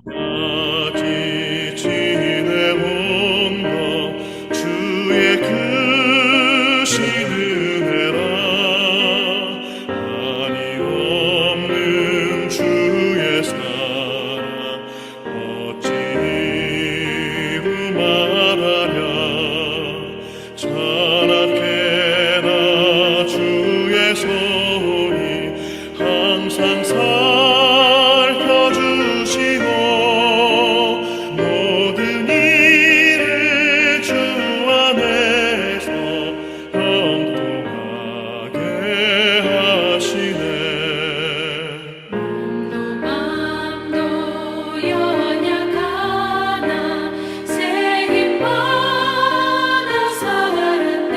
까지 지내온 것 주의 크신 은혜라. 한이 없는 주의 사랑 어찌 이루 말하랴. 자나깨나 주의 손이 항상 살펴주시고 모든 일을 주 안에서 형통하게 하시네. 맘도 연약하나 새 힘 받아 살았네.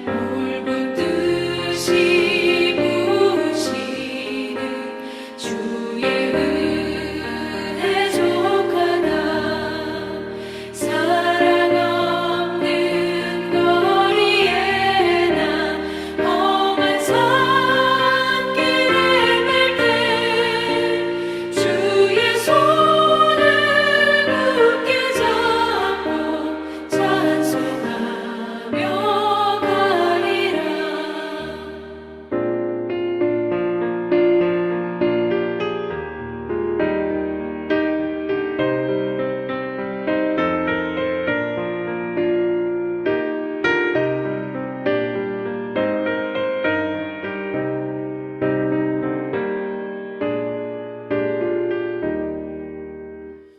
물붓듯이 부으시는 주의 은혜 족하다. 사랑 없는 거리에 나 험한 산길에 맬 때 주의 손을 굳게 잡고 찬송하며 가리라.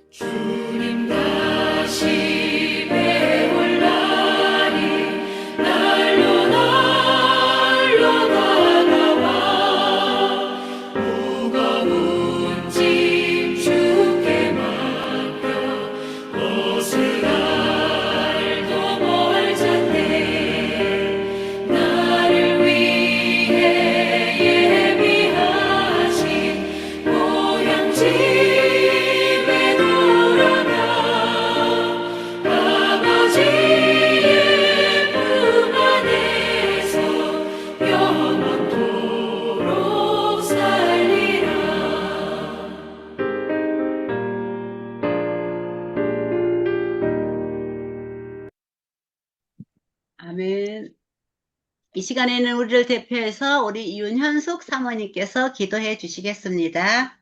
주님 다시 배울 날이 날로 날로 다가와. 무거운 짐 주께 맡겨 벗을 날도 멀잖네. 나를 위해 예비하신 고향 집에 돌아가 아버지의 품 안에서 영원토록 살리라. 아멘. 이 시간에는 우리를 대표해서 우리 이윤현숙 사모님께서 기도해 주시겠습니다.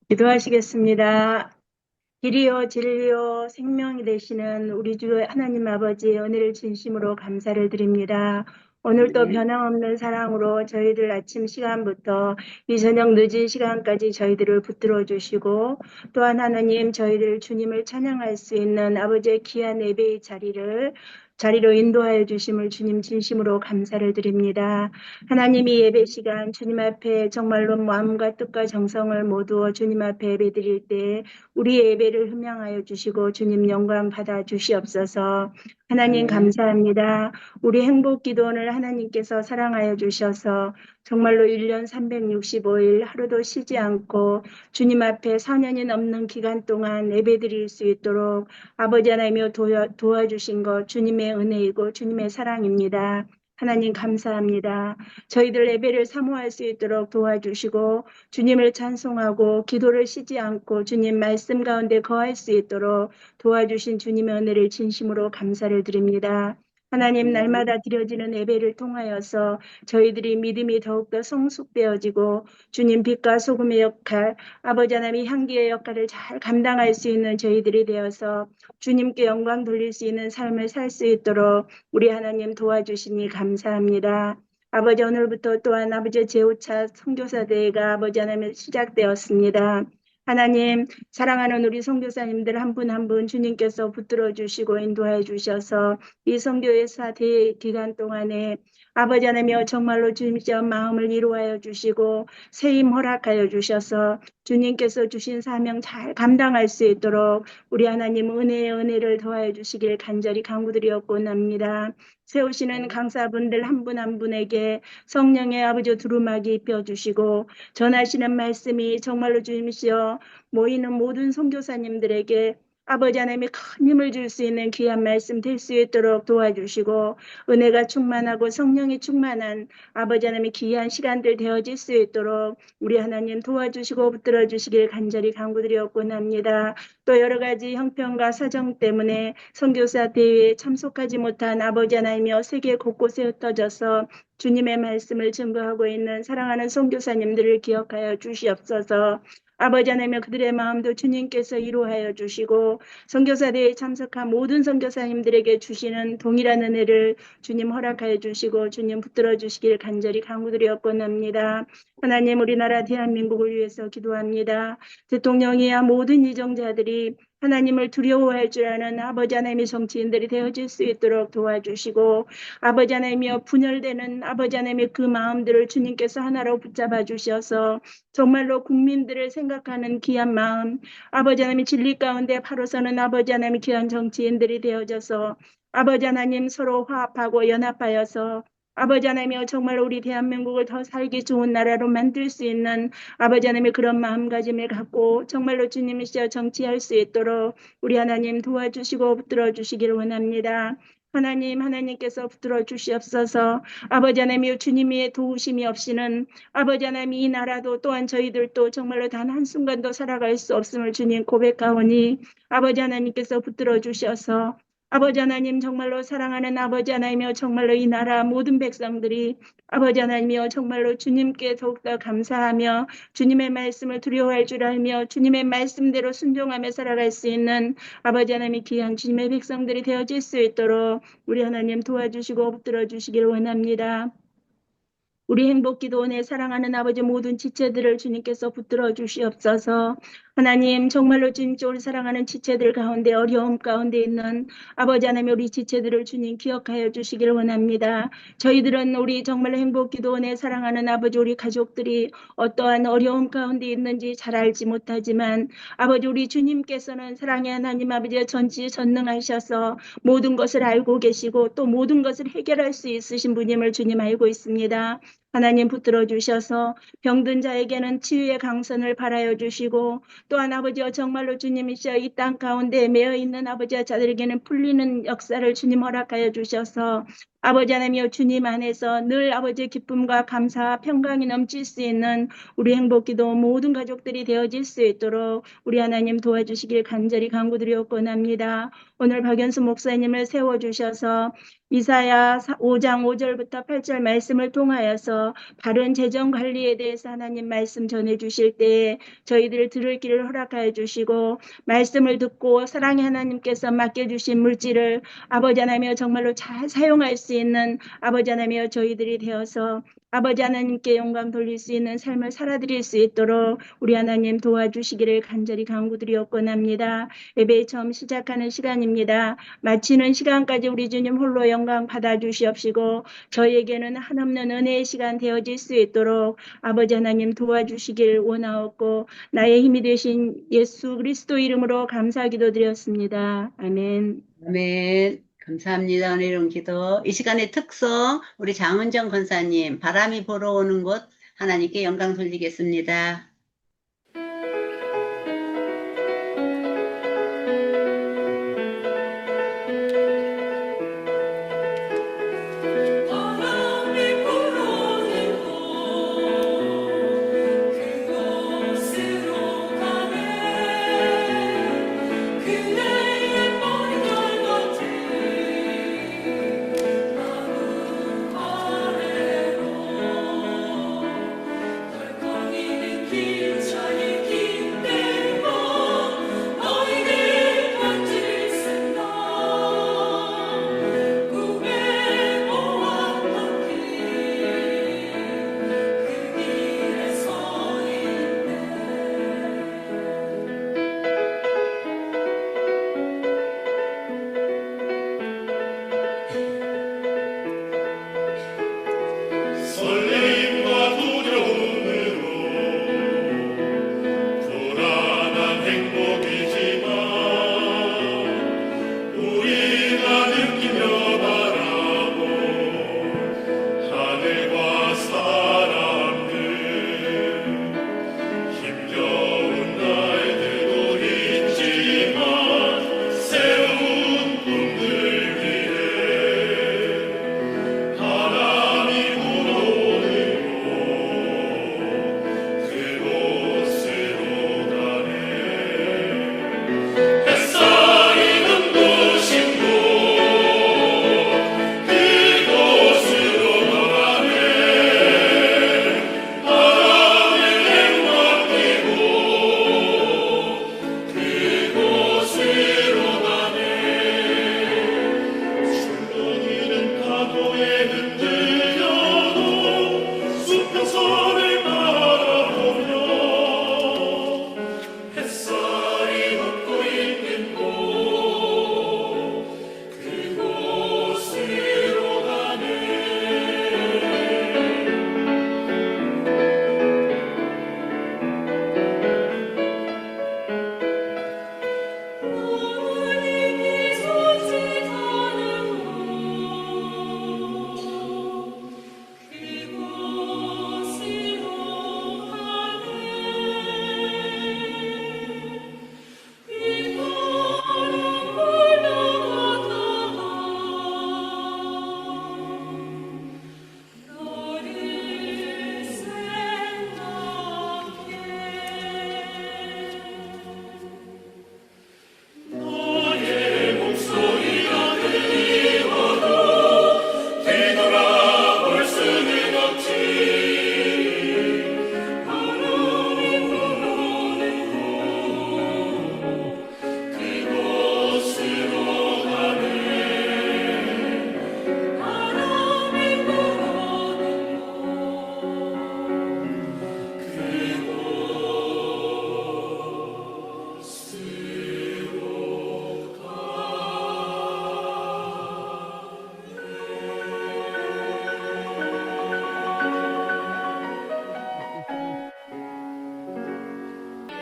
기도하시겠습니다. 길이요 진리요 생명이 되시는 우리 주 하나님 아버지의 은혜를 진심으로 감사를 드립니다. 오늘도 아멘. 변함없는 사랑으로 저희들 아침 시간부터 이 저녁 늦은 시간까지 저희들을 붙들어 주시고, 또한 하나님 저희들 주님을 찬양할 수 있는 아버지의 귀한 예배의 자리로 인도하여 주심을 주님 진심으로 감사를 드립니다. 하나님이 예배 시간 주님 앞에 정말로 마음과 뜻과 정성을 모두 주님 앞에 예배 드릴 때 우리의 예배를 흠양하여 주시고 주님 영광 받아 주시옵소서. 하나님 아멘. 감사합니다. 우리 행복 기도원을 하나님께서 사랑하여 주셔서 정말로 1년 365일 하루도 쉬지 않고 주님 앞에 4년이 넘는 기간 동안 예배 드릴 수 있도록 아버지 하나님이여 도와주신 것 주님의 은혜이고 주님의 사랑입니다. 하나님 감사합니다. 저희들 예배를 사모할 수 있도록 도와주시고 주님을 찬송하고 기도를 쉬지 않고 주님 말씀 가운데 거할 수 있도록 도와주신 주님의 은혜를 진심으로 감사를 드립니다. 하나님 날마다 드려지는 예배를 통하여서 저희들이 믿음이 더욱더 성숙되어지고 주님 빛과 소금의 역할, 아버지 하나님의 향기의 역할을 잘 감당할 수 있는 저희들이 되어서 주님께 영광 돌릴 수 있는 삶을 살 수 있도록 우리 하나님 도와주시니 감사합니다. 아버지 오늘부터 또한 아버지의 제5차 선교사 대회가 아버지 하나님 시작되었습니다. 하나님 사랑하는 우리 선교사님들 한 분 한 분 주님께서 붙들어 주시고 인도해 주셔서 이 선교회사 대회 기간 동안에 아버지 하나님이여 정말로 주님의 마음을 이루하여 주시고 새힘 허락하여 주셔서 주님께서 주신 사명 잘 감당할 수 있도록 우리 하나님 은혜의 은혜를 더하여 주시길 간절히 간구드리옵고합니다. 세우시는 강사분들 한 분 한 분에게 성령의 아버지 두루마기 입혀주시고 전하시는 말씀이 정말로 주님이시여 모이는 모든 선교사님들에게 아버지 하나님이 큰 힘을 줄 수 있는 귀한 말씀 될 수 있도록 도와주시고 은혜가 충만하고 성령이 충만한 아버지 하나님의 귀한 시간들 되어질 수 있도록 우리 하나님 도와주시고 붙들어 주시길 간절히 간구드리옵곤 합니다. 또 여러 가지 형편과 사정 때문에 선교사 대회에 참석하지 못한 아버지 하나님이여 세계 곳곳에 흩어져서 주님의 말씀을 증거하고 있는 사랑하는 선교사님들을 기억하여 주시옵소서. 아버지 하나님여 그들의 마음도 주님께서 위로하여 주시고 선교사 대회에 참석한 모든 선교사님들에게 주시는 동일한 은혜를 주님 허락하여 주시고 주님 붙들어 주시길 간절히 간구드리옵곤 합니다. 하나님 우리나라 대한민국을 위해서 기도합니다. 대통령이야 모든 이정자들이 하나님을 두려워할 줄 아는 아버지 하나님의 정치인들이 되어질 수 있도록 도와주시고 아버지 하나님이여 분열되는 아버지 하나님의 그 마음들을 주님께서 하나로 붙잡아 주셔서 정말로 국민들을 생각하는 귀한 마음 아버지 하나님의 진리 가운데 바로 서는 아버지 하나님의 귀한 정치인들이 되어져서 아버지 하나님 서로 화합하고 연합하여서 아버지 하나님이여 정말 우리 대한민국을 더 살기 좋은 나라로 만들 수 있는 아버지 하나님의 그런 마음가짐을 갖고 정말로 주님이시여 정치할 수 있도록 우리 하나님 도와주시고 붙들어 주시기를 원합니다. 하나님께서 붙들어 주시옵소서. 아버지 하나님이여 주님의 도우심이 없이는 아버지 하나님 이 나라도 또한 저희들도 정말로 단 한순간도 살아갈 수 없음을 주님 고백하오니 아버지 하나님께서 붙들어 주셔서 아버지 하나님 정말로 사랑하는 아버지 하나님이여 정말로 이 나라 모든 백성들이 아버지 하나님이여 정말로 주님께 더욱더 감사하며 주님의 말씀을 두려워할 줄 알며 주님의 말씀대로 순종하며 살아갈 수 있는 아버지 하나님의 귀한 주님의 백성들이 되어질 수 있도록 우리 하나님 도와주시고 붙들어 주시기를 원합니다. 우리 행복기도원에 사랑하는 아버지 모든 지체들을 주님께서 붙들어 주시옵소서. 하나님 정말로 주님을 사랑하는 지체들 가운데 어려움 가운데 있는 아버지 하나님 우리 지체들을 주님 기억하여 주시기를 원합니다. 저희들은 우리 정말 행복기도원에 사랑하는 아버지 우리 가족들이 어떠한 어려움 가운데 있는지 잘 알지 못하지만 아버지 우리 주님께서는 사랑의 하나님 아버지가 전지전능하셔서 모든 것을 알고 계시고 또 모든 것을 해결할 수 있으신 분임을 주님 알고 있습니다. 하나님 붙들어 주셔서 병든 자에게는 치유의 강선을 바라여 주시고 또한 아버지여 정말로 주님이시여 이 땅 가운데 매여 있는 아버지와 자들에게는 풀리는 역사를 주님 허락하여 주셔서 아버지 하나님이여 주님 안에서 늘 아버지의 기쁨과 감사와 평강이 넘칠 수 있는 우리 행복기도 모든 가족들이 되어질 수 있도록 우리 하나님 도와주시길 간절히 간구드리옵곤 합니다. 오늘 박연수 목사님을 세워주셔서 이사야 5장 5절부터 8절 말씀을 통하여서 바른 재정관리에 대해서 하나님 말씀 전해주실 때에 저희들 들을 길을 허락하여 주시고 말씀을 듣고 사랑의 하나님께서 맡겨주신 물질을 아버지 하나님이여 정말로 잘 사용할 수 있는 아버지 하나님이여 저희들이 되어서 아버지 하나님께 영광 돌릴 수 있는 삶을 살아드릴 수 있도록 우리 하나님 도와주시기를 간절히 간구드리옵곤 합니다. 예배 처음 시작하는 시간입니다. 마치는 시간까지 우리 주님 홀로 영광 받아주시옵시고 저희에게는 한없는 은혜의 시간 되어질 수 있도록 아버지 하나님 도와주시길 원하옵고 나의 힘이 되신 예수 그리스도 이름으로 감사 기도드렸습니다. 아멘. 아멘. 감사합니다. 은혜로운 기도. 이 시간의 특성, 우리 장은정 권사님, 바람이 불어 오는 곳 하나님께 영광 돌리겠습니다. 바람이 불어오는 곳 그곳으로 가네 그대의 머리털 같은 나무 아래로 덜컹이는 길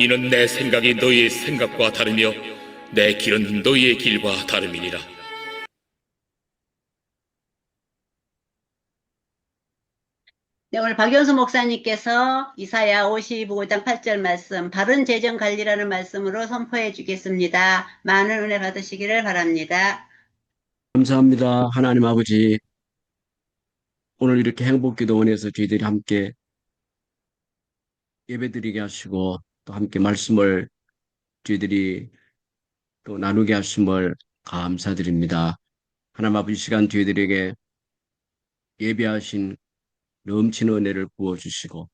이는 내 생각이 너희의 생각과 다르며 내 길은 너희의 길과 다름이니라. 네, 오늘 박연수 목사님께서 이사야 55장 8절 말씀, 바른 재정 관리라는 말씀으로 선포해 주겠습니다. 많은 은혜 받으시기를 바랍니다. 감사합니다. 하나님 아버지, 오늘 이렇게 행복기도원에서 저희들이 함께 예배드리게 하시고 또 함께 말씀을 저희들이 또 나누게 하심을 감사드립니다. 하나님 아버지, 시간 저희들에게 예배하신 넘치는 은혜를 부어주시고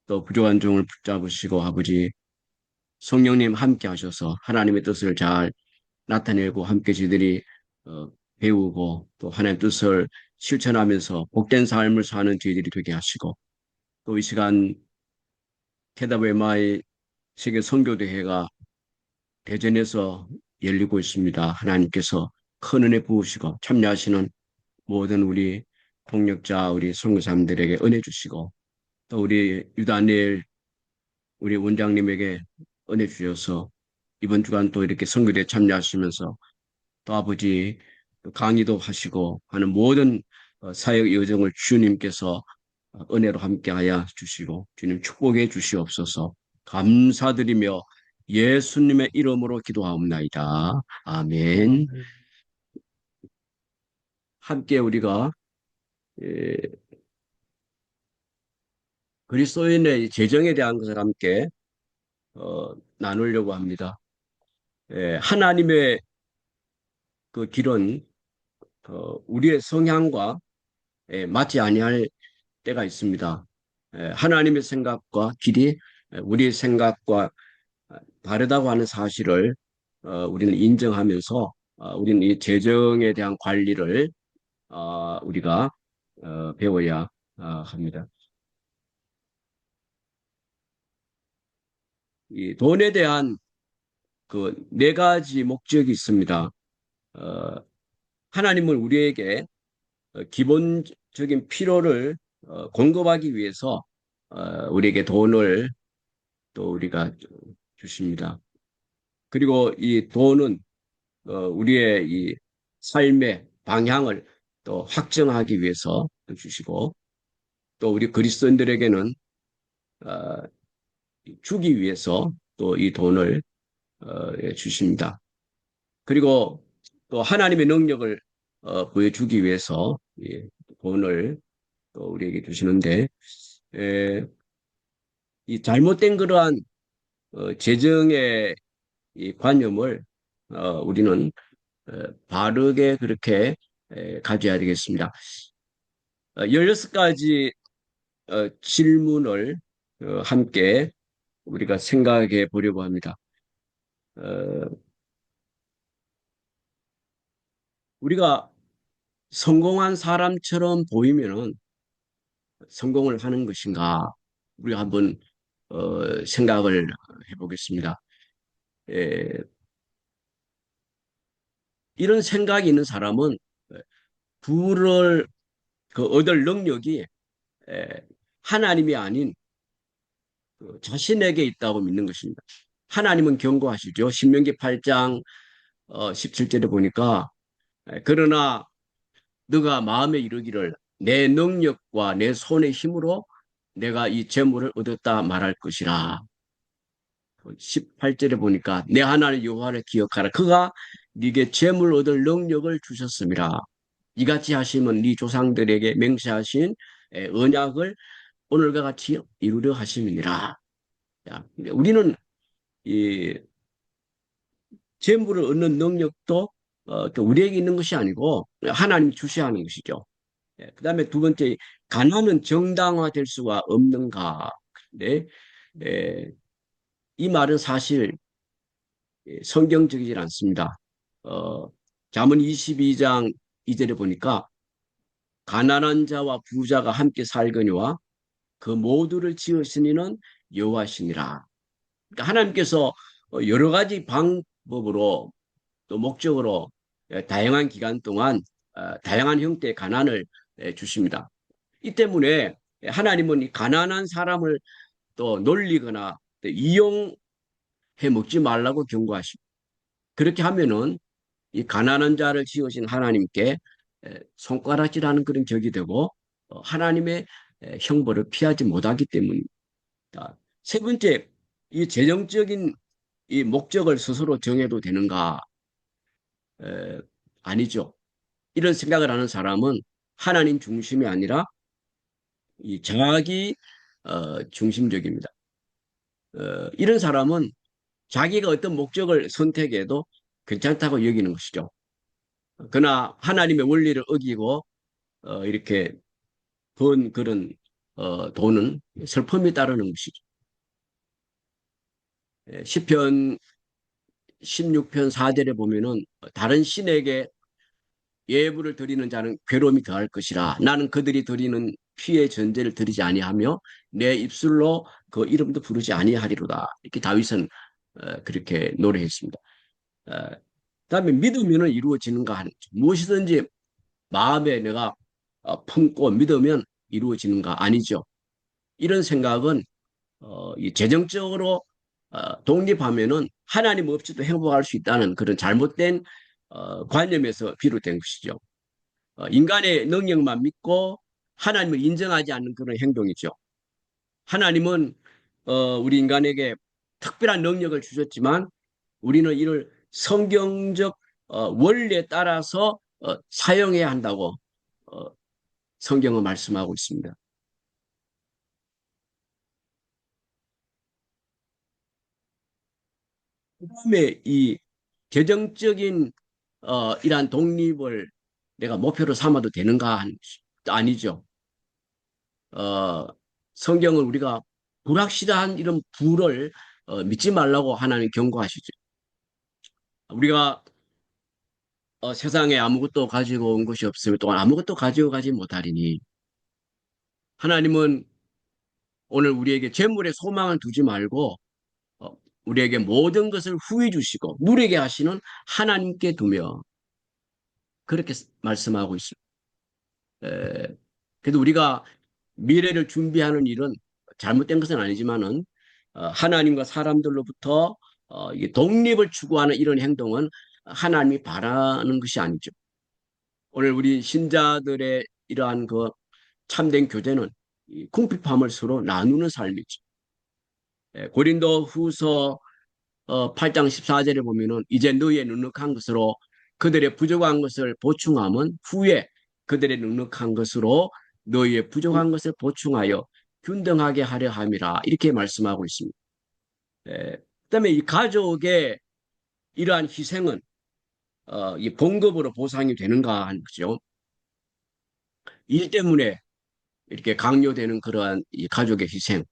또 부족한 종을 붙잡으시고 아버지 성령님 함께 하셔서 하나님의 뜻을 잘 나타내고 함께 저희들이 배우고 또 하나님의 뜻을 실천하면서 복된 삶을 사는 저희들이 되게 하시고 또 이 시간 케다베마의 세계 선교대회가 대전에서 열리고 있습니다. 하나님께서 큰 은혜 부으시고 참여하시는 모든 우리 동력자 우리 선교사님들에게 은혜 주시고 또 우리 유다니엘 우리 원장님에게 은혜 주셔서 이번 주간 또 이렇게 선교대에 참여하시면서 또 아버지 강의도 하시고 하는 모든 사역 여정을 주님께서 은혜로 함께하여 주시고 주님 축복해 주시옵소서. 감사드리며 예수님의 이름으로 기도하옵나이다. 아멘. 함께 우리가 그리스도인의 재정에 대한 것을 함께 나누려고 합니다. 하나님의 그 길은 우리의 성향과 맞지 아니할 때가 있습니다. 하나님의 생각과 길이 우리의 생각과 다르다고 하는 사실을 우리는 인정하면서 우리는 이 재정에 대한 관리를 우리가 배워야 합니다. 이 돈에 대한 그 네 가지 목적이 있습니다. 하나님은 우리에게 기본적인 필요를 공급하기 위해서 우리에게 돈을 또 우리가 주십니다. 그리고 이 돈은 우리의 이 삶의 방향을 또 확정하기 위해서 주시고 또 우리 그리스도인들에게는 주기 위해서 또 이 돈을 주십니다. 그리고 또 하나님의 능력을 보여주기 위해서 이 돈을 또 우리에게 주시는데 이 잘못된 그러한 재정의 이 관념을 우리는 바르게 그렇게 가져야 되겠습니다. 16가지 질문을 함께 우리가 생각해 보려고 합니다. 우리가 성공한 사람처럼 보이면은 성공을 하는 것인가? 우리가 한번 생각을 해보겠습니다. 이런 생각이 있는 사람은 부를 얻을 능력이 하나님이 아닌 자신에게 있다고 믿는 것입니다. 하나님은 경고하시죠. 신명기 8장 17절에 보니까 그러나 너가 마음에 이르기를 내 능력과 내 손의 힘으로 내가 이 재물을 얻었다 말할 것이라. 18절에 보니까 내 하나님 여호와를 기억하라. 그가 네게 재물 얻을 능력을 주셨습니다. 이같이 하시면 네 조상들에게 맹세하신 언약을 오늘과 같이 이루려 하심이니라. 우리는 이 재물을 얻는 능력도 또 우리에게 있는 것이 아니고 하나님이 주시하는 것이죠. 그 다음에 두 번째, 가난은 정당화될 수가 없는가. 네, 이 말은 사실 성경적이지 않습니다. 잠언 22장 2절에 보니까 가난한 자와 부자가 함께 살거니와 그 모두를 지으시니는 여호와시니라. 그러니까 하나님께서 여러 가지 방법으로 또 목적으로 다양한 기간 동안 다양한 형태의 가난을 주십니다. 이 때문에 하나님은 이 가난한 사람을 또 놀리거나 이용해 먹지 말라고 경고하십니다. 그렇게 하면은 이 가난한 자를 지으신 하나님께 손가락질하는 그런 격이 되고 하나님의 형벌을 피하지 못하기 때문입니다. 세 번째, 이 재정적인 이 목적을 스스로 정해도 되는가? 아니죠. 이런 생각을 하는 사람은 하나님 중심이 아니라 이 자기 중심적입니다. 이런 사람은 자기가 어떤 목적을 선택해도 괜찮다고 여기는 것이죠. 그러나 하나님의 원리를 어기고 이렇게 번 그런 돈은 슬픔이 따르는 것이죠. 시편 16편 4절에 보면은 다른 신에게 예물을 드리는 자는 괴로움이 더할 것이라. 나는 그들이 드리는 피의 전제를 드리지 아니하며 내 입술로 그 이름도 부르지 아니하리로다. 이렇게 다윗은 그렇게 노래했습니다. 그다음에 믿으면 이루어지는가 하는 거죠. 무엇이든지 마음에 내가 품고 믿으면 이루어지는가 아니죠. 이런 생각은 이 재정적으로 독립하면은 하나님 없이도 행복할 수 있다는 그런 잘못된 관념에서 비롯된 것이죠. 인간의 능력만 믿고 하나님을 인정하지 않는 그런 행동이죠. 하나님은 우리 인간에게 특별한 능력을 주셨지만 우리는 이를 성경적 원리에 따라서 사용해야 한다고 성경은 말씀하고 있습니다. 그다음에 이 재정적인 이러한 독립을 내가 목표로 삼아도 되는가? 아니죠. 어, 성경은 우리가 불확실한 이런 부를 믿지 말라고 하나님 경고하시죠. 우리가 세상에 아무것도 가지고 온 것이 없으면 또한 아무것도 가지고 가지 못하리니 하나님은 오늘 우리에게 재물에 소망을 두지 말고 우리에게 모든 것을 후히 주시고 누리게 하시는 하나님께 두며 그렇게 말씀하고 있습니다. 그래도 우리가 미래를 준비하는 일은 잘못된 것은 아니지만은 하나님과 사람들로부터 이게 독립을 추구하는 이런 행동은 하나님이 바라는 것이 아니죠. 오늘 우리 신자들의 이러한 그 참된 교제는 이 궁핍함을 서로 나누는 삶이죠. 고린도 후서 8장 14절에 보면은 이제 너희의 넉넉한 것으로 그들의 부족한 것을 보충함은 후에 그들의 넉넉한 것으로 너희의 부족한 것을 보충하여 균등하게 하려 함이라 이렇게 말씀하고 있습니다. 그다음에 이 가족의 이러한 희생은 이 봉급으로 보상이 되는가 하는 거죠. 일 때문에 이렇게 강요되는 그러한 이 가족의 희생,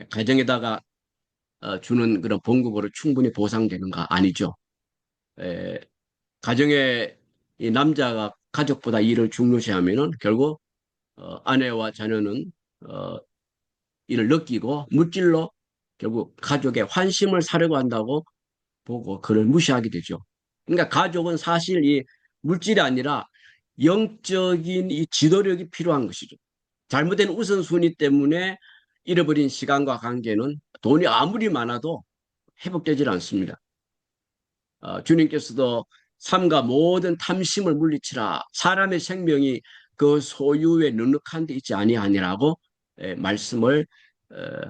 가정에다가 주는 그런 봉급으로 충분히 보상되는가 아니죠. 가정에 이 남자가 가족보다 일을 중요시하면은 결국 아내와 자녀는 이를 느끼고 물질로 결국 가족의 환심을 사려고 한다고 보고 그를 무시하게 되죠. 그러니까 가족은 사실 이 물질이 아니라 영적인 이 지도력이 필요한 것이죠. 잘못된 우선순위 때문에 잃어버린 시간과 관계는 돈이 아무리 많아도 회복되질 않습니다. 주님께서도 삶과 모든 탐심을 물리치라 사람의 생명이 그 소유에 넉넉한 데 있지 아니하니라고 말씀을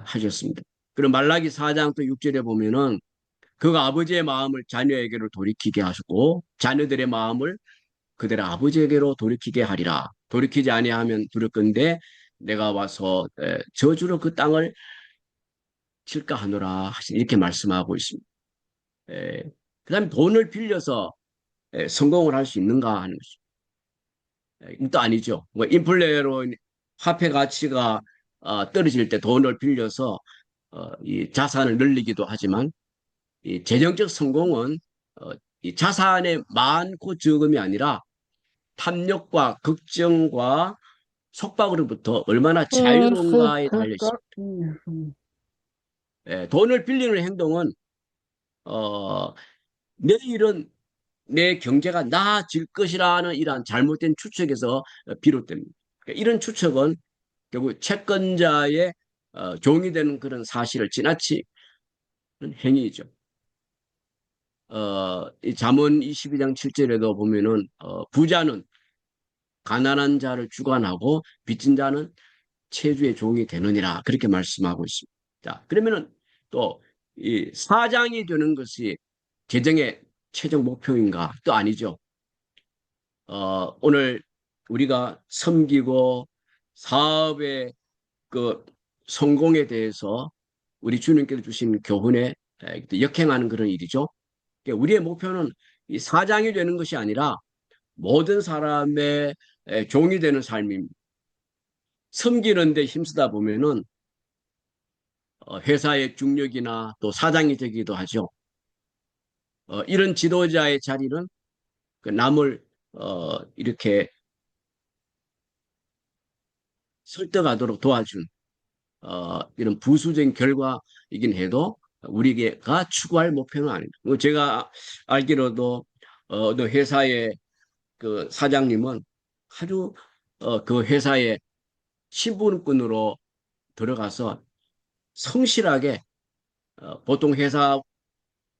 하셨습니다. 그리고 말라기 4장 또 6절에 보면은 그가 아버지의 마음을 자녀에게로 돌이키게 하셨고 자녀들의 마음을 그들의 아버지에게로 돌이키게 하리라. 돌이키지 아니하면 부를 건데 내가 와서 저주로 그 땅을 칠까 하노라 이렇게 말씀하고 있습니다. 그다음에 돈을 빌려서 성공을 할 수 있는가 하는 것이죠. 이것도 아니죠. 뭐 인플레로 화폐 가치가 떨어질 때 돈을 빌려서 이 자산을 늘리기도 하지만 이 재정적 성공은 이 자산의 많고 적음이 아니라 탐욕과 걱정과 속박으로부터 얼마나 자유로운가에 달려 있습니다. 돈을 빌리는 행동은 내일은 내 경제가 나아질 것이라는 이러한 잘못된 추측에서 비롯됩니다. 그러니까 이런 추측은 결국 채권자의 종이 되는 그런 사실을 지나치는 행위죠. 이 잠언 22장 7절에도 보면은 부자는 가난한 자를 주관하고 빚진 자는 체주의 종이 되느니라 그렇게 말씀하고 있습니다. 자, 그러면은 또 이 사장이 되는 것이 재정의 최종 목표인가? 또 아니죠. 오늘 우리가 섬기고 사업의 그 성공에 대해서 우리 주님께서 주신 교훈에 역행하는 그런 일이죠. 그러니까 우리의 목표는 이 사장이 되는 것이 아니라 모든 사람의 종이 되는 삶입니다. 섬기는 데 힘쓰다 보면은 회사의 중력이나 또 사장이 되기도 하죠. 이런 지도자의 자리는 그 남을 이렇게 설득하도록 도와준 이런 부수적인 결과이긴 해도 우리가 추구할 목표는 아닙니다. 제가 알기로도 어느 회사의 그 사장님은 아주 그 회사의 신분꾼으로 들어가서 성실하게 보통 회사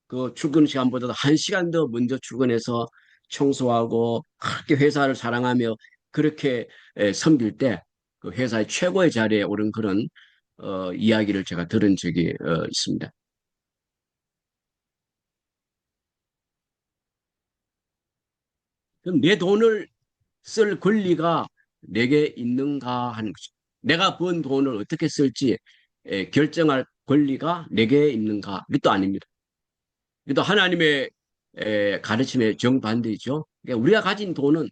그 출근 시간보다 1시간 더 먼저 출근해서 청소하고 그렇게 회사를 사랑하며 그렇게 섬길 때 그 회사의 최고의 자리에 오른 그런 이야기를 제가 들은 적이 있습니다. 그럼 내 돈을 쓸 권리가 내게 있는가 하는 거죠. 내가 번 돈을 어떻게 쓸지 결정할 권리가 내게 있는가? 이것도 아닙니다. 이것도 하나님의 가르침의 정반대이죠. 그러니까 우리가 가진 돈은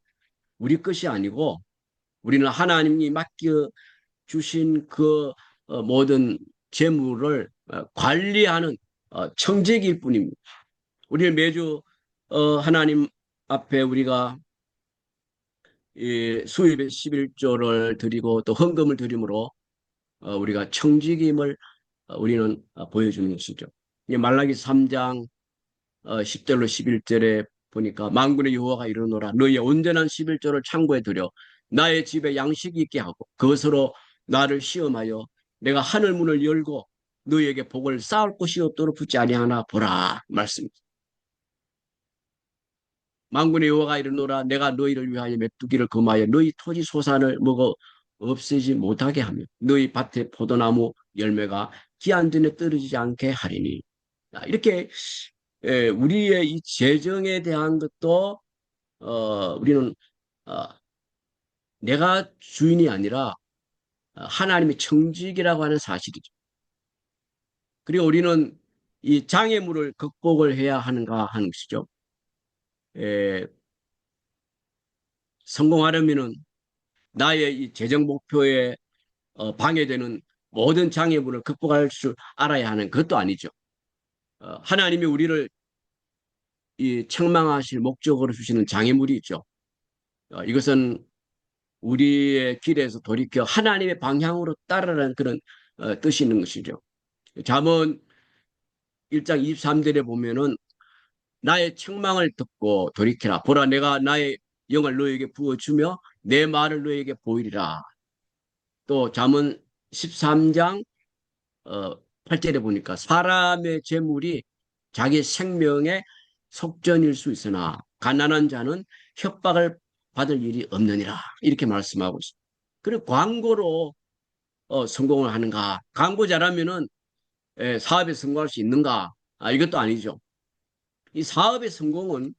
우리 것이 아니고 우리는 하나님이 맡겨 주신 그 모든 재물을 관리하는 청지기일 뿐입니다. 우리는 매주 하나님 앞에 우리가 이 수입의 11조를 드리고 또 헌금을 드림으로 우리가 청지기임을 우리는 보여주는 것이죠. 말라기 3장 10절로 11절에 보니까 만군의 여호와가 이르노라 너희의 온전한 11조를 창고에 들여 나의 집에 양식이 있게 하고 그것으로 나를 시험하여 내가 하늘 문을 열고 너희에게 복을 쌓을 곳이 없도록 붙지 아니하나 보라 말씀입니다. 만군의 여호와가 이르노라 내가 너희를 위하여 메뚜기를 금하여 너희 토지 소산을 먹어 없애지 못하게 하며 너희 밭에 포도나무 열매가 기한 전에 떨어지지 않게 하리니. 이렇게 우리의 이 재정에 대한 것도 우리는 내가 주인이 아니라 하나님의 청지기라고 하는 사실이죠. 그리고 우리는 이 장애물을 극복을 해야 하는가 하는 것이죠. 성공하려면은 나의 이 재정 목표에 방해되는 모든 장애물을 극복할 줄 알아야 하는 것도 아니죠. 하나님이 우리를 이 책망하실 목적으로 주시는 장애물이 있죠. 이것은 우리의 길에서 돌이켜 하나님의 방향으로 따르라는 그런 뜻이 있는 것이죠. 잠언 1장 23절에 보면은 나의 책망을 듣고 돌이켜라. 보라 내가 나의 영을 너에게 부어주며 내 말을 너에게 보이리라. 또 잠언 13장 8절에 보니까 사람의 재물이 자기 생명의 속전일 수 있으나 가난한 자는 협박을 받을 일이 없느니라. 이렇게 말씀하고 있습니다. 그리고 광고로 성공을 하는가? 광고 잘하면은 사업에 성공할 수 있는가? 이것도 아니죠. 이 사업의 성공은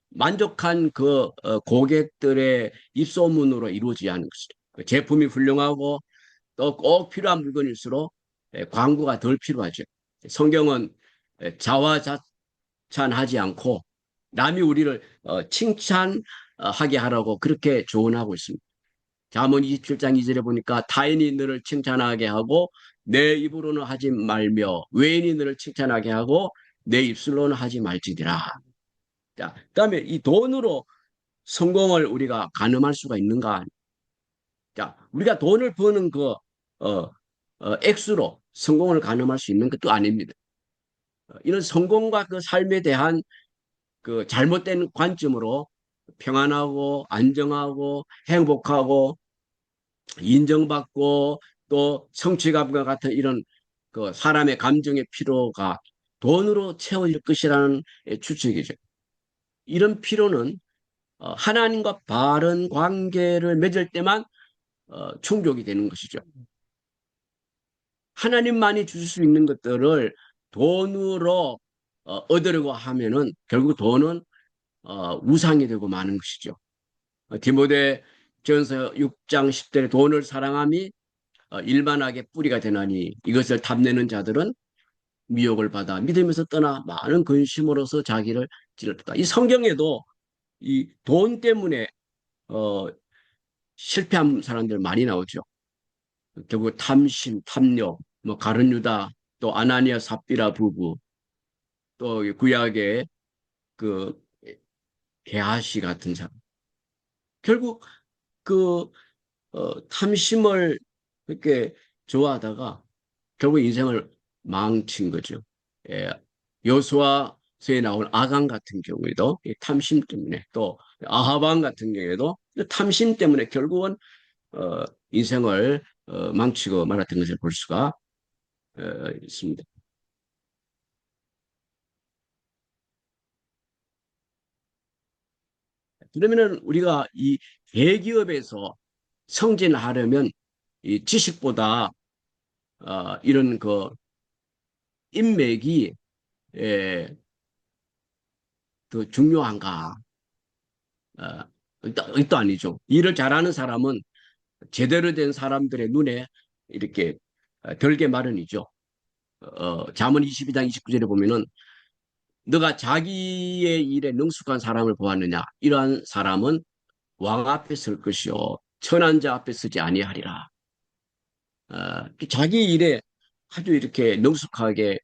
만족한 그 고객들의 입소문으로 이루어지지 않는 것이죠. 제품이 훌륭하고 또 꼭 필요한 물건일수록 광고가 덜 필요하죠. 성경은 자화자찬하지 않고 남이 우리를 칭찬하게 하라고 그렇게 조언하고 있습니다. 잠언 27장 2절에 보니까 타인이 너를 칭찬하게 하고 내 입으로는 하지 말며 외인이 너를 칭찬하게 하고 내 입술로는 하지 말지니라. 자, 그다음에 이 돈으로 성공을 우리가 가늠할 수가 있는가? 자, 우리가 돈을 버는 그 액수로 성공을 가늠할 수 있는 것도 아닙니다. 이런 성공과 그 삶에 대한 그 잘못된 관점으로 평안하고 안정하고 행복하고 인정받고 또 성취감과 같은 이런 그 사람의 감정의 피로가 돈으로 채워질 것이라는 추측이죠. 이런 피로는 하나님과 바른 관계를 맺을 때만 충족이 되는 것이죠. 하나님만이 주실 수 있는 것들을 돈으로 얻으려고 하면은 결국 돈은 우상이 되고 마는 것이죠. 디모데 전서 6장 10절에 돈을 사랑함이 일반하게 뿌리가 되나니 이것을 탐내는 자들은 미혹을 받아 믿음에서 떠나 많은 근심으로서 자기를 찔렀다. 이 성경에도 이 돈 때문에 어, 실패한 사람들 많이 나오죠. 결국 탐심, 탐욕, 뭐 가룟 유다, 또 아나니아 삽비라 부부, 또 구약의 그 게하시 같은 사람. 결국 그 탐심을 이렇게 좋아하다가 결국 인생을 망친 거죠. 예, 여호수아서에 나온 아간 같은 경우에도 이 탐심 때문에 또 아하방 같은 경우에도 탐심 때문에 결국은 인생을 망치고 말았던 것을 볼 수가 있습니다. 그러면은 우리가 이 대기업에서 성진하려면 이 지식보다 이런 그 인맥이 예, 더 중요한가? 또 아니죠. 일을 잘하는 사람은 제대로 된 사람들의 눈에 이렇게 들게 마련이죠. 잠언 22장 29절에 보면은 너가 자기의 일에 능숙한 사람을 보았느냐? 이러한 사람은 왕 앞에 설 것이요 천한 자 앞에 서지 아니하리라. 자기 일에 아주 이렇게 능숙하게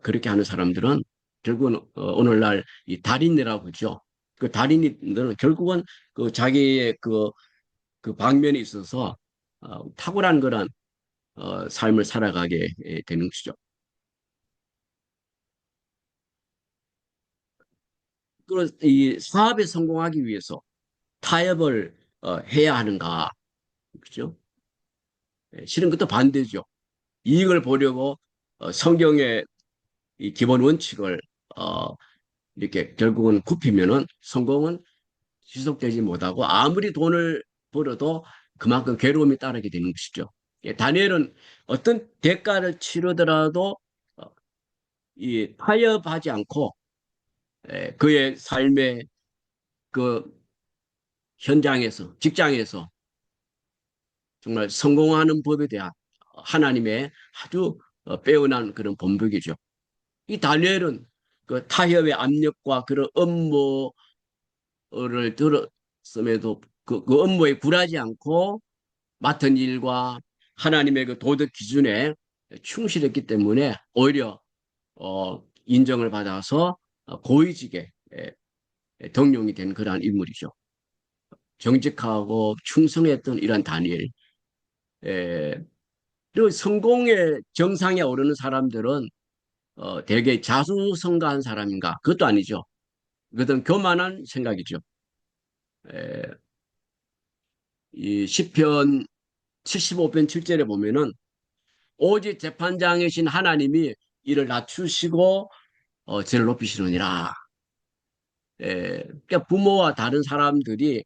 그렇게 하는 사람들은 결국은 오늘날 이 달인이라고 그러죠. 그 달인들은 결국은 그 자기의 그 방면에 있어서 탁월한 그런 삶을 살아가게 되는 것이죠. 그리고 이 사업에 성공하기 위해서 타협을 해야 하는가, 그렇죠? 실은 그것도 반대죠. 이익을 보려고 성경의 이 기본 원칙을 어, 이렇게 결국은 굽히면은 성공은 지속되지 못하고 아무리 돈을 벌어도 그만큼 괴로움이 따르게 되는 것이죠. 예, 다니엘은 어떤 대가를 치르더라도 어, 이 타협하지 않고 그의 삶의 그 현장에서 직장에서 정말 성공하는 법에 대한 하나님의 아주 빼어난 그런 본보기죠. 이 다니엘은 그 타협의 압력과 그런 업무를 들었음에도 그 업무에 굴하지 않고 맡은 일과 하나님의 그 도덕 기준에 충실했기 때문에 오히려 인정을 받아서 고위직에 등용이 된 그러한 인물이죠. 정직하고 충성했던 이런 다니엘. 그리고 성공의 정상에 오르는 사람들은 되게 자수성가한 사람인가? 그것도 아니죠. 그것은 교만한 생각이죠. 에, 이 시편 75편 7절에 보면은 오직 재판장이신 하나님이 이를 낮추시고 저를 높이시느니라. 그러니까 부모와 다른 사람들이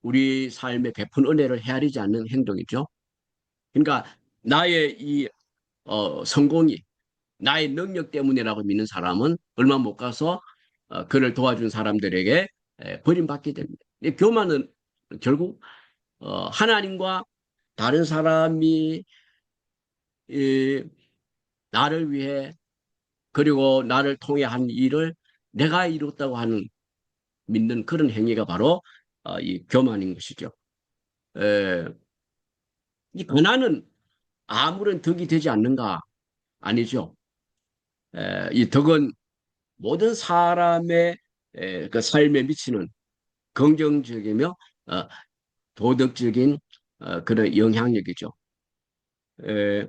우리 삶에 베푼 은혜를 헤아리지 않는 행동이죠. 그러니까 나의 이 성공이 나의 능력 때문이라고 믿는 사람은 얼마 못 가서 그를 도와준 사람들에게 버림받게 됩니다. 이 교만은 결국 하나님과 다른 사람이 이, 나를 위해 그리고 나를 통해 한 일을 내가 이뤘다고 하는 믿는 그런 행위가 바로 이 교만인 것이죠. 에, 이 가난은 아무런 덕이 되지 않는가? 아니죠. 이 덕은 모든 사람의 그 삶에 미치는 긍정적이며 도덕적인 그런 영향력이죠. 에,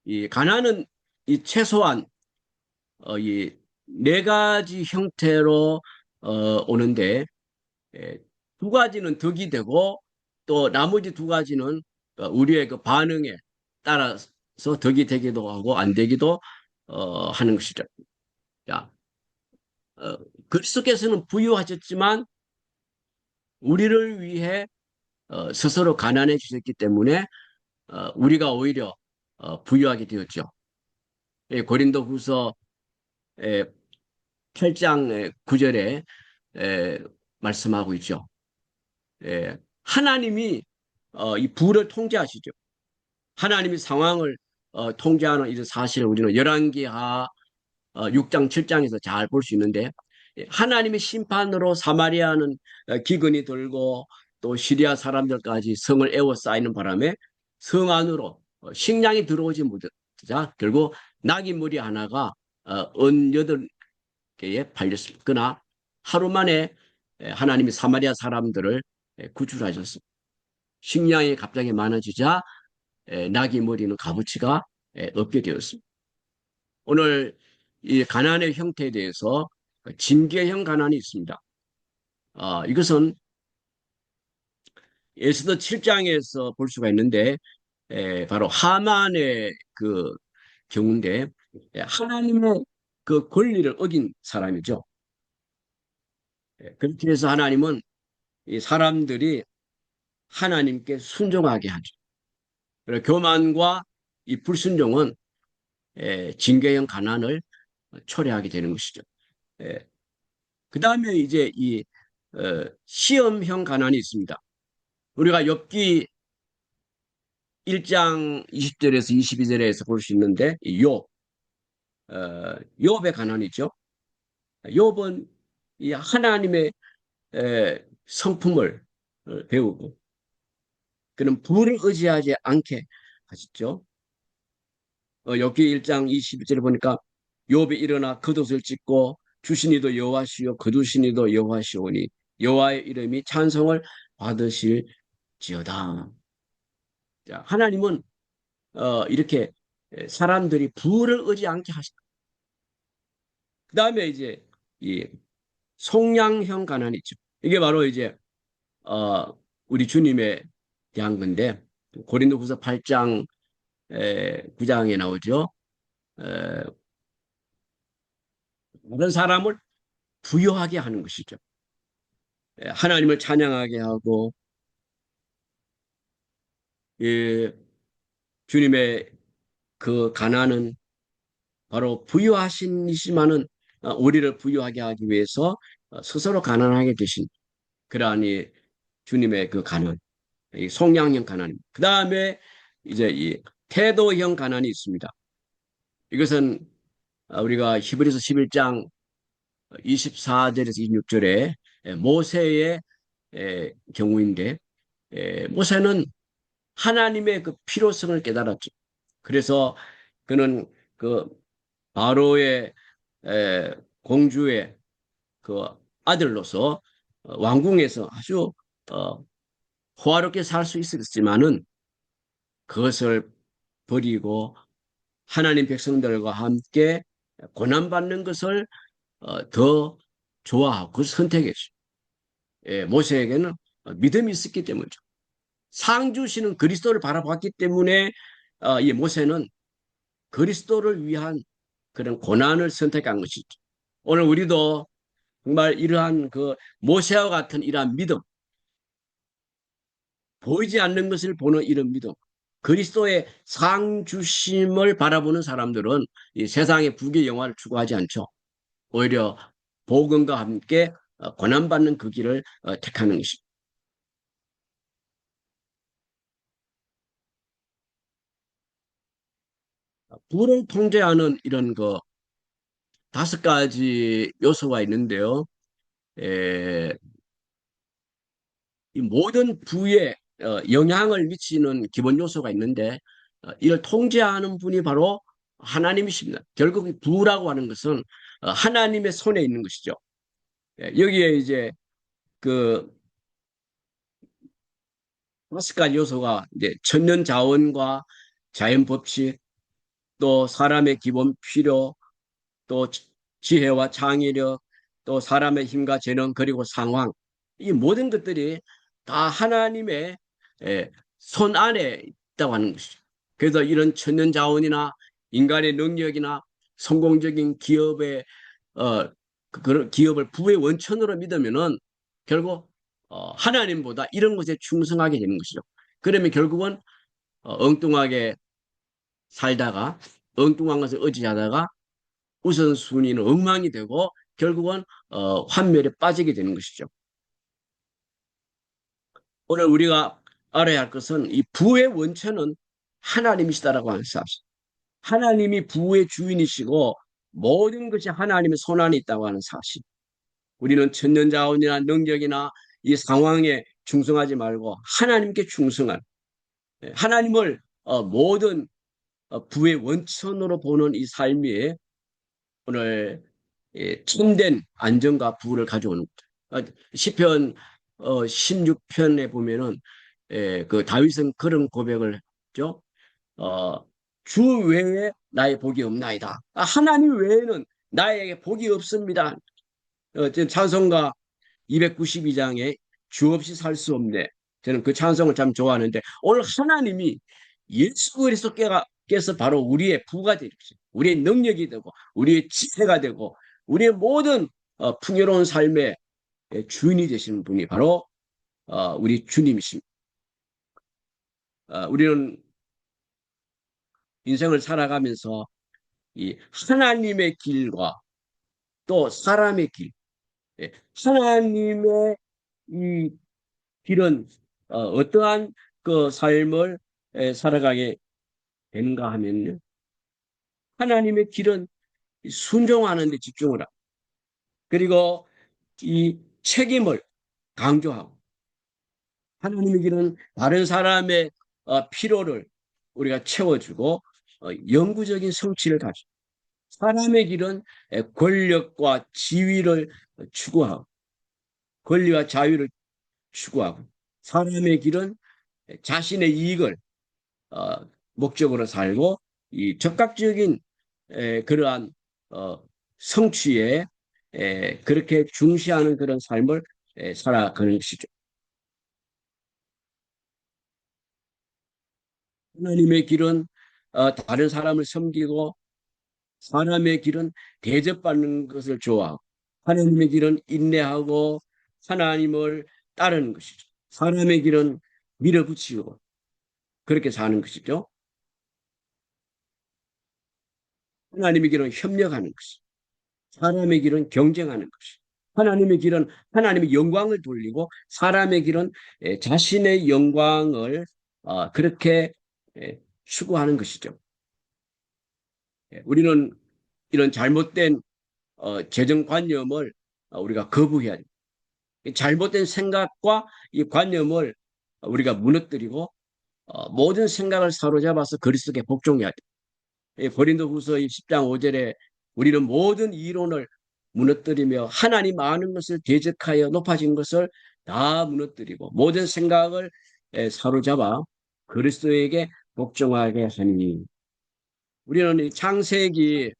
이 가난은 이 최소한 이 네 가지 형태로 오는데 두 가지는 덕이 되고 또 나머지 두 가지는 우리의 그 반응에 따라서 덕이 되기도 하고 안 되기도 하는 것이죠. 자, 그리스도께서는 부유하셨지만 우리를 위해 스스로 가난해 주셨기 때문에 우리가 오히려 부유하게 되었죠. 예, 고린도후서 8장 9절에 말씀하고 있죠. 하나님이 이 부를 통제하시죠. 하나님이 상황을 통제하는 이 사실을 우리는 열왕기하 6장 7장에서 잘 볼 수 있는데, 하나님의 심판으로 사마리아는 기근이 들고 또 시리아 사람들까지 성을 에워싸이는 바람에 성 안으로 식량이 들어오지 못하자 결국 나귀 머리 하나가 은 8개에 팔렸습니다. 그러나 하루 만에 하나님이 사마리아 사람들을 구출하셨습니다. 식량이 갑자기 많아지자 나귀 머리는 값어치가 없게 되었습니다. 오늘 이 가난의 형태에 대해서 징계형 가난이 있습니다. 이것은 에스더 7장에서 볼 수가 있는데 바로 하만의 그 경우인데 하나님의 그 권리를 어긴 사람이죠. 그렇게 해서 하나님은 이 사람들이 하나님께 순종하게 하죠. 그리고 교만과 이 불순종은 징계형 가난을 초래하게 되는 것이죠. 그 다음에 이제 이 시험형 가난이 있습니다. 우리가 욥기 1장 20절에서 22절에서 볼 수 있는데 욥의 가난이죠. 욥은 이 하나님의 성품을 배우고 그는 부를 의지하지 않게 하셨죠. 욥기 1장 21절에 보니까 욥이 일어나 겉옷을 찢고 주시니도 여호와시요 거두시니도 여호와시오니 여호와의 이름이 찬송을 받으실지어다. 자, 하나님은 이렇게 사람들이 부를 의지 않게 하신다. 그 다음에 이제 이 속량형 가난이 있죠. 이게 바로 이제 우리 주님에 대한 건데 고린도후서 8장 9장에 나오죠. 다른 사람을 부유하게 하는 것이죠. 하나님을 찬양하게 하고 주님의 그 가난은 바로 부유하신 이시만은 우리를 부유하게 하기 위해서 스스로 가난하게 되신 그러한 이 주님의 그 가난, 이 속량형 가난입니다. 그 다음에 이제 이 태도형 가난이 있습니다. 이것은 우리가 히브리서 11장 24절에서 26절에 모세의 경우인데 모세는 하나님의 그 필요성을 깨달았죠. 그래서 그는 그 바로의 공주의 그 아들로서 왕궁에서 아주 호화롭게 살 수 있었지만은 그것을 버리고 하나님 백성들과 함께 고난받는 것을 더 좋아하고 그것을 선택했죠. 모세에게는 믿음이 있었기 때문이죠. 상 주시는 그리스도를 바라봤기 때문에 이 모세는 그리스도를 위한 그런 고난을 선택한 것이죠. 오늘 우리도 정말 이러한 그 모세와 같은 이러한 믿음, 보이지 않는 것을 보는 이런 믿음, 그리스도의 상 주심을 바라보는 사람들은 이 세상의 부귀 영화를 추구하지 않죠. 오히려 복음과 함께 고난받는 그 길을 택하는 것입니다. 부를 통제하는 이런 그 5가지 요소가 있는데요. 이 모든 부에 영향을 미치는 기본 요소가 있는데 이를 통제하는 분이 바로 하나님이십니다. 결국 이 부라고 하는 것은 하나님의 손에 있는 것이죠. 여기에 이제 그 5가지 요소가 이제 천년 자원과 자연 법칙, 또 사람의 기본 필요, 또 지혜와 창의력, 또 사람의 힘과 재능, 그리고 상황, 이 모든 것들이 다 하나님의 손 안에 있다고 하는 것이죠. 그래서 이런 천년 자원이나 인간의 능력이나 성공적인 기업의 그런 기업을 부의 원천으로 믿으면은 결국 하나님보다 이런 것에 충성하게 되는 것이죠. 그러면 결국은 엉뚱하게 살다가 엉뚱한 것을 의지하다가 우선순위는 엉망이 되고 결국은 환멸에 빠지게 되는 것이죠. 오늘 우리가 알아야 할 것은 이 부의 원천은 하나님이시다라고 하는 사실. 하나님이 부의 주인이시고 모든 것이 하나님의 손안에 있다고 하는 사실. 우리는 천년자원이나 능력이나 이 상황에 충성하지 말고 하나님께 충성한, 하나님을 모든 부의 원천으로 보는 이 삶이 오늘 참된 안정과 부를 가져오는 거죠. 시편 16편에 보면은 그 다윗은 그런 고백을 했죠. 주 외에 나의 복이 없나이다. 하나님 외에는 나에게 복이 없습니다. 지금 찬송가 292장에 주 없이 살 수 없네. 저는 그 찬송을 참 좋아하는데 오늘 하나님이 예수 그리스도께서 바로 우리의 부가 되죠. 우리의 능력이 되고 우리의 지혜가 되고 우리의 모든 풍요로운 삶의 주인이 되시는 분이 바로 우리 주님이십니다. 우리는 인생을 살아가면서 이 하나님의 길과 또 사람의 길, 하나님의 이 길은 어떠한 그 삶을 살아가게 되는가 하면요. 하나님의 길은 순종하는 데 집중을 하고 그리고 이 책임을 강조하고 하나님의 길은 다른 사람의 필요를 우리가 채워주고 영구적인 성취를 가지고 사람의 길은 권력과 지위를 추구하고 권리와 자유를 추구하고 사람의 길은 자신의 이익을 목적으로 살고 이 적극적인 그러한 성취에 그렇게 중시하는 그런 삶을 살아가는 것이죠. 하나님의 길은 다른 사람을 섬기고 사람의 길은 대접받는 것을 좋아하고 하나님의 길은 인내하고 하나님을 따르는 것이죠. 사람의 길은 밀어붙이고 그렇게 사는 것이죠. 하나님의 길은 협력하는 것이죠. 사람의 길은 경쟁하는 것이죠. 하나님의 길은 하나님의 영광을 돌리고 사람의 길은 자신의 영광을 그렇게 추구하는 것이죠. 우리는 이런 잘못된 재정관념을 우리가 거부해야 됩니다. 잘못된 생각과 이 관념을 우리가 무너뜨리고 모든 생각을 사로잡아서 그리스도께 복종해야 돼요. 고린도후서 10장 5절에 우리는 모든 이론을 무너뜨리며 하나님 아는 것을 대적하여 높아진 것을 다 무너뜨리고 모든 생각을 사로잡아 그리스도에게 복종하게 하니 우리는 창세기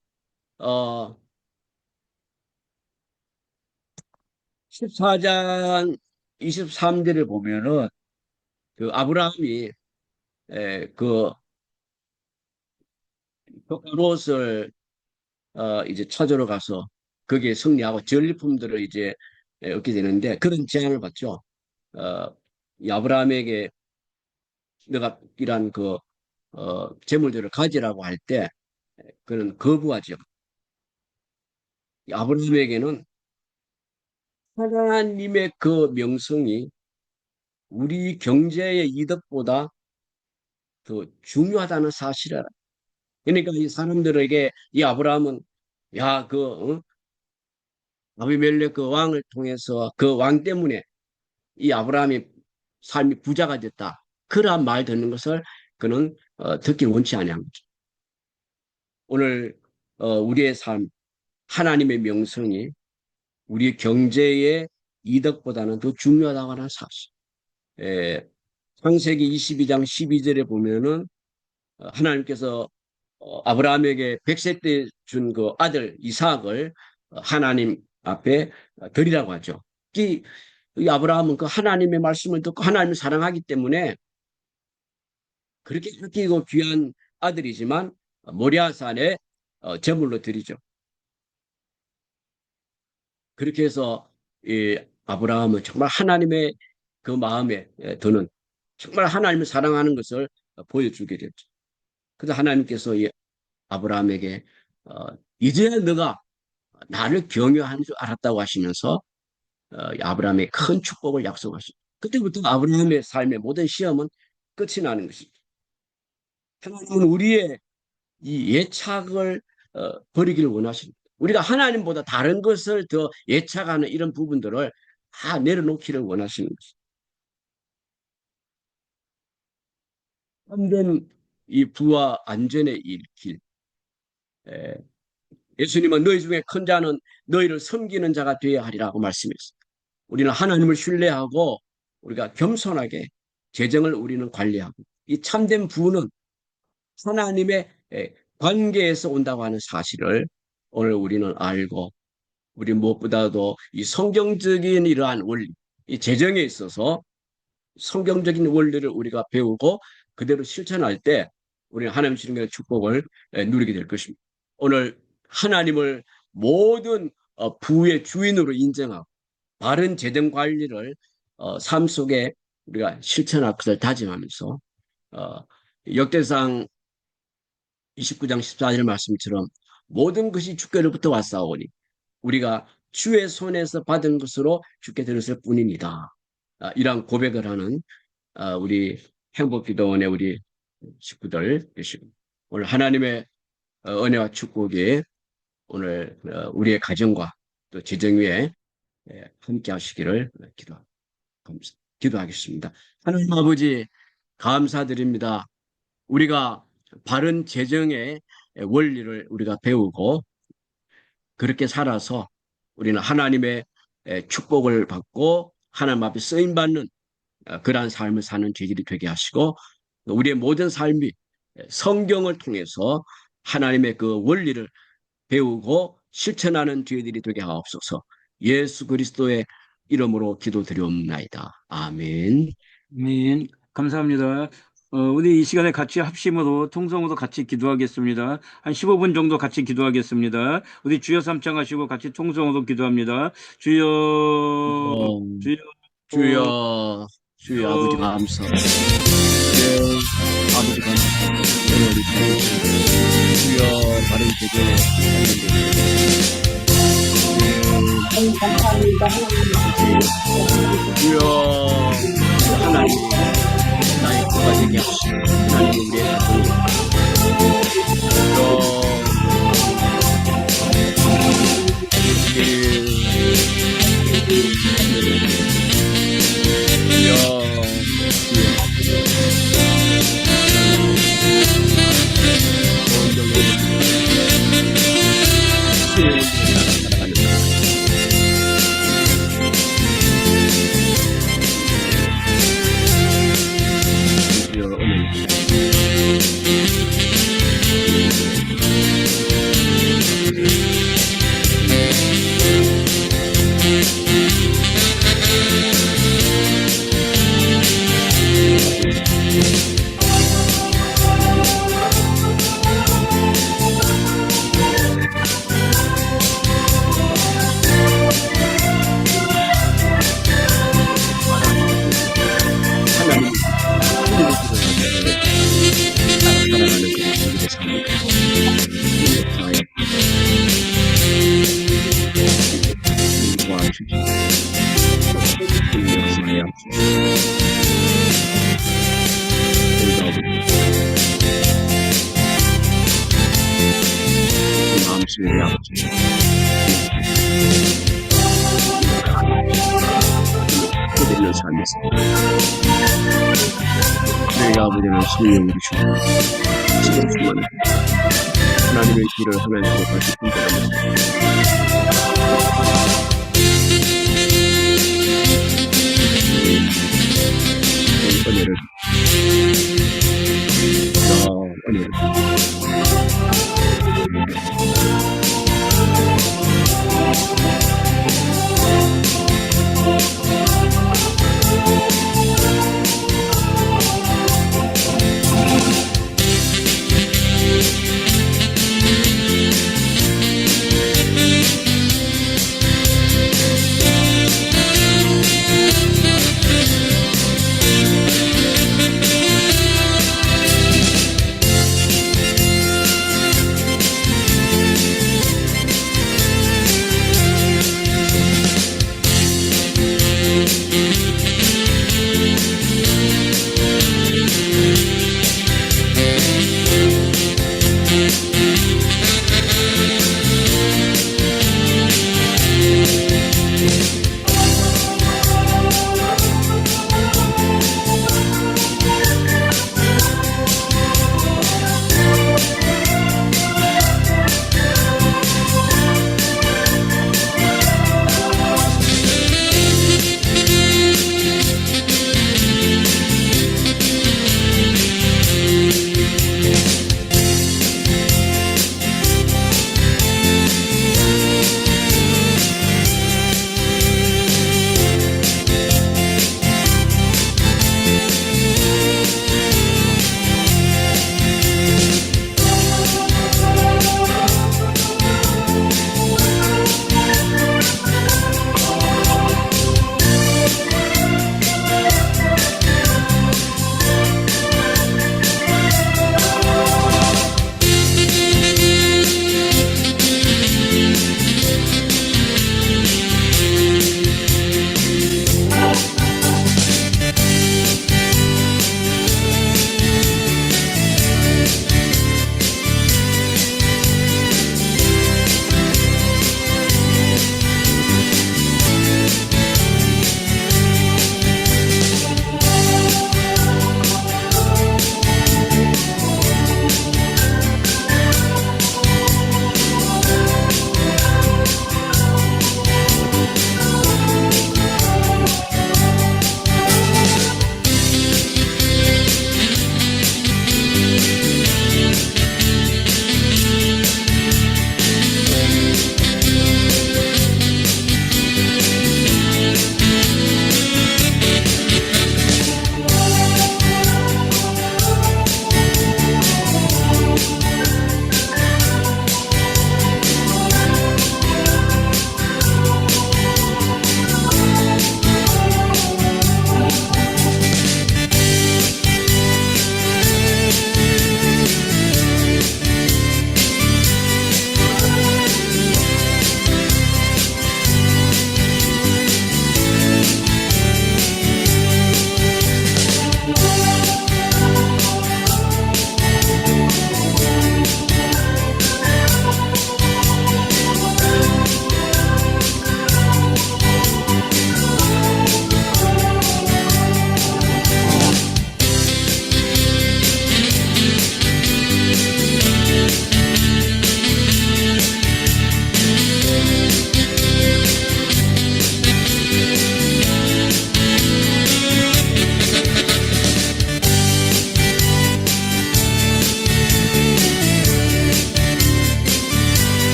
14장 23절을 보면은 그 아브라함이 그 롯을 이제 찾으러 가서 거기에 승리하고 전리품들을 이제 얻게 되는데 그런 제안을 받죠. 이 아브라함에게 너가 이란 그 재물들을 가지라고 할 때 그는 거부하죠. 이 아브라함에게는 하나님의 그 명성이 우리 경제의 이득보다 더 중요하다는 사실을 알아요. 그러니까 이 사람들에게 이 아브라함은 야, 아비멜렉 그 왕을 통해서 그 왕 때문에 이 아브라함이 삶이 부자가 됐다. 그러한 말 듣는 것을 그는 듣기 원치 아니한 거죠. 오늘 우리의 삶, 하나님의 명성이 우리 경제의 이득보다는 더 중요하다고 하는 사실. 창세기 22장 12절에 보면은 하나님께서 아브라함에게 100세 때 준 그 아들 이삭을 하나님 앞에 드리라고 하죠. 이 아브라함은 그 하나님의 말씀을 듣고 하나님을 사랑하기 때문에 그렇게 아끼고 귀한 아들이지만 모리아산에 제물로 드리죠. 그렇게 해서 이 아브라함은 정말 하나님의 그 마음에 드는 정말 하나님을 사랑하는 것을 보여주게 됐죠. 그래서 하나님께서 이 아브라함에게 이제야 너가 나를 경외하는 줄 알았다고 하시면서 아브라함의 큰 축복을 약속하십니다. 그때부터 아브라함의 삶의 모든 시험은 끝이 나는 것입니다. 하나님은 우리의 이 예착을 버리기를 원하십니다. 우리가 하나님보다 다른 것을 더 예착하는 이런 부분들을 다 내려놓기를 원하시는 것입니다. 참된 이 부와 안전의 길. 예수님은 너희 중에 큰 자는 너희를 섬기는 자가 되어야 하리라고 말씀했습니다. 우리는 하나님을 신뢰하고 우리가 겸손하게 재정을 우리는 관리하고 이 참된 부는 하나님의 관계에서 온다고 하는 사실을 오늘 우리는 알고 우리 무엇보다도 이 성경적인 이러한 원리, 이 재정에 있어서 성경적인 원리를 우리가 배우고 그대로 실천할 때 우리는 하나님 주시는 축복을 누리게 될 것입니다. 오늘 하나님을 모든 부의 주인으로 인정하고 바른 재정 관리를 삶 속에 우리가 실천할 것을 다짐하면서 역대상 29장 14절 말씀처럼 모든 것이 주께로부터 왔사오니 우리가 주의 손에서 받은 것으로 주께 드렸을 뿐입니다. 이러한 고백을 하는 우리 행복기도원의 우리 식구들 계시고 오늘 하나님의 은혜와 축복이 오늘 우리의 가정과 또 재정 위에 함께 하시기를 기도하겠습니다. 하나님 아버지 감사드립니다. 우리가 바른 재정의 원리를 우리가 배우고 그렇게 살아서 우리는 하나님의 축복을 받고 하나님 앞에 쓰임받는 그러한 삶을 사는 죄질이 되게 하시고 우리의 모든 삶이 성경을 통해서 하나님의 그 원리를 배우고 실천하는 죄들이 되게 하옵소서. 예수 그리스도의 이름으로 기도드리옵나이다. 아멘. 아멘. 감사합니다. 우리 이 시간에 같이 합심으로 통성으로 같이 기도하겠습니다. 한 15분 정도 같이 기도하겠습니다. 우리 주여 삼창하시고 같이 통성으로 기도합니다. 주여, 주여, 주여 아버지 감사합니다. 아버지 감사합니다. 주여 바른 제대로 주여 하나님 나의 구가 되게 하시고 하나님 우리의 그들을 삶에서 내가 아버지는 성령을 주시고 지금 주만을 하나님의 길을 하나님으로 다시 분별합니다. 은혜를 은혜를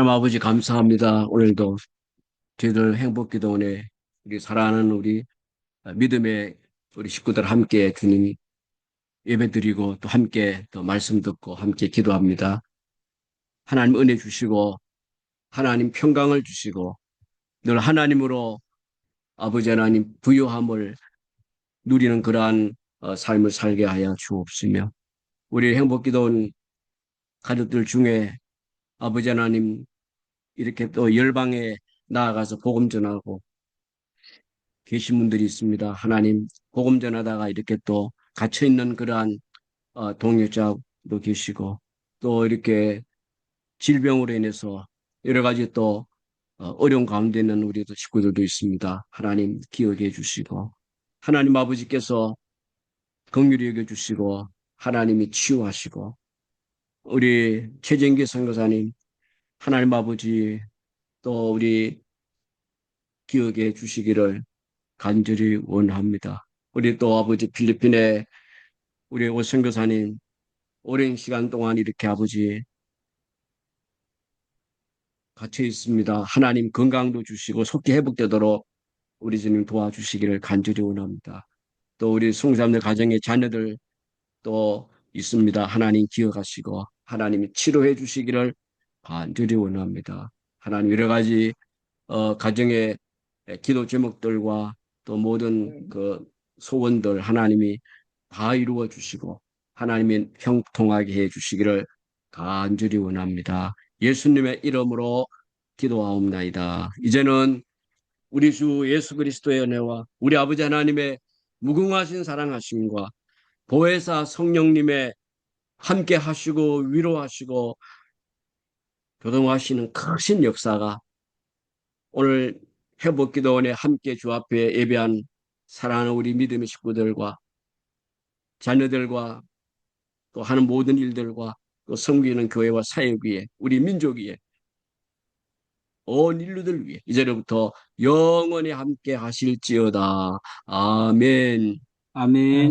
하나님 아버지 감사합니다. 오늘도 저희들 행복기도원에 우리 사랑하는 우리 믿음의 우리 식구들 함께 주님 예배드리고 또 함께 또 말씀 듣고 함께 기도합니다. 하나님 은혜 주시고 하나님 평강을 주시고 늘 하나님으로 아버지 하나님 부유함을 누리는 그러한 삶을 살게 하여 주옵시며 우리 행복기도원 가족들 중에 아버지 하나님 이렇게 또 열방에 나아가서 복음 전하고 계신 분들이 있습니다. 하나님 복음 전하다가 이렇게 또 갇혀있는 그러한 동역자도 계시고 또 이렇게 질병으로 인해서 여러 가지 또 어려운 가운데 있는 우리 식구들도 있습니다. 하나님 기억해 주시고 하나님 아버지께서 긍휼히 여겨주시고 하나님이 치유하시고 우리 최정기 선교사님 하나님 아버지 또 우리 기억해 주시기를 간절히 원합니다. 우리 또 아버지 필리핀에 우리 오 선교사님 오랜 시간 동안 이렇게 아버지 갇혀 있습니다. 하나님 건강도 주시고 속히 회복되도록 우리 주님 도와주시기를 간절히 원합니다. 또 우리 성사님들 가정의 자녀들 또 있습니다. 하나님 기억하시고 하나님이 치료해 주시기를 간절히 원합니다. 하나님 여러 가지 가정의 기도 제목들과 또 모든 그 소원들 하나님이 다 이루어 주시고 하나님이 형통하게 해 주시기를 간절히 원합니다. 예수님의 이름으로 기도하옵나이다. 이제는 우리 주 예수 그리스도의 은혜와 우리 아버지 하나님의 무궁하신 사랑하심과 보혜사 성령님의 함께 하시고 위로하시고 교통하시는 크신 역사가 오늘 회복기도원에 함께 주 앞에 예배한 사랑하는 우리 믿음의 식구들과 자녀들과 또 하는 모든 일들과 또 섬기는 교회와 사역 위에 우리 민족 위에 온 인류들 위해 이제로부터 영원히 함께 하실지어다. 아멘. 아멘.